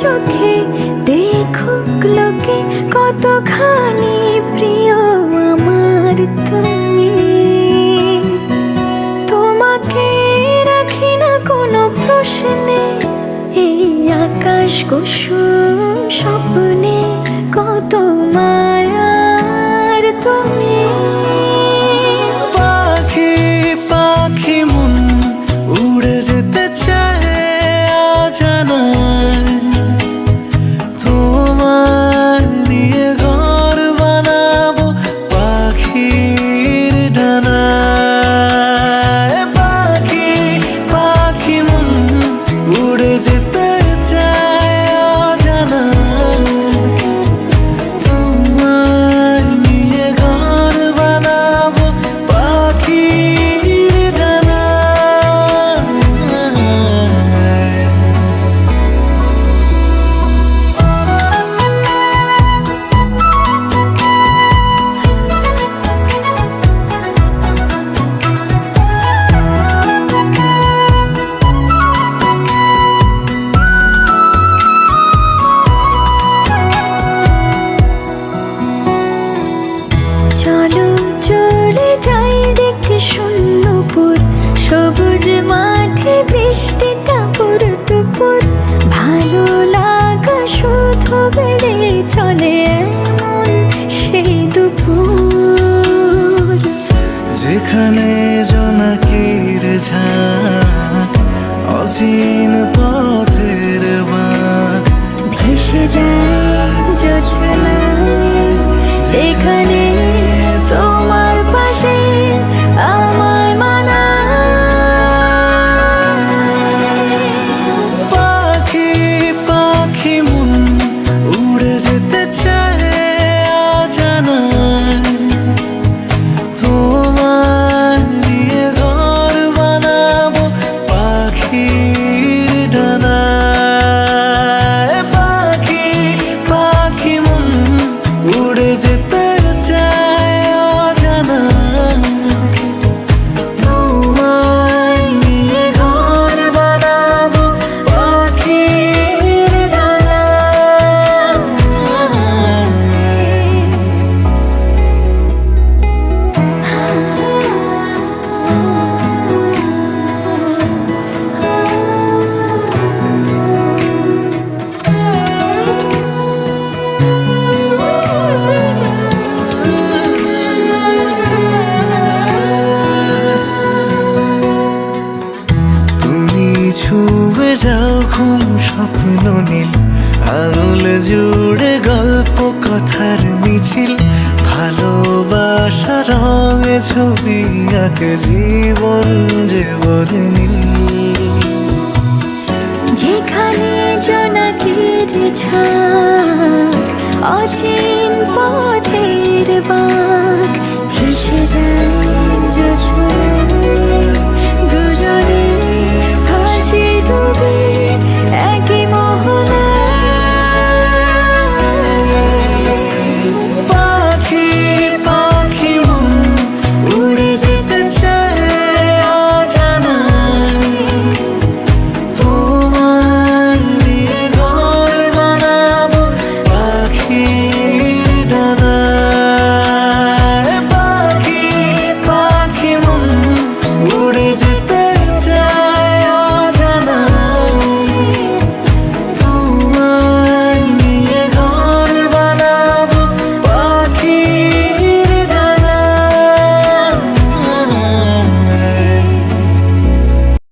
চোখে দেখুক লোকে কতখানি প্রিয় আমার তুমি। তোমাকে রাখি না কোনো প্রশ্নে, এই আকাশ কুসুম স্বপ্নে কত মায়ার তুমি। পাখি পাখি মন উড়ে যেতে চায় অজানায়, তোমার নিয়ে ঘর বানাবো পাখির ডানায়। পাখি পাখি মন উড়ে যেতে চায় অজানায়, তোমার নিয়ে ঘর বানাবো পাখির ডানায়। চলো চলে যাই দেখে শূন্যপুর, সবুজ মাঠে বৃষ্টিটা পুরো টুপুর। ভালো লাগা শুধু বেড়ে চলে এমন সেই দুপুর, যেখানে জোনাকির ঝাঁক অচিন পথের বাঁক ভেসে যায় জোছনায়, যেখানে তোমার পাশে আমায় মানায়। পাখি পাখি মন উড়ে যেতে চায় অজানায়, তোমার নিয়ে ঘর বানাবো পাখির ডানায়। পাখি পাখি মন উড়ে যেতে চায় অজানায়, তোমার নিয়ে ঘর বানাবো পাখির ডানায়। তুমি ছুঁয়ে যাও ঘুম স্বপ্ন নীল, আঙুল জুড়ে গল্প কথার মিছিল। ভালোবাসা রঙে ছবি আঁকে জীবন যে বলে নীল। যেখানে জোনাকির ঝাঁক অচিন পথের বাঁক, ভেসে যায় জোছনায় দুজনে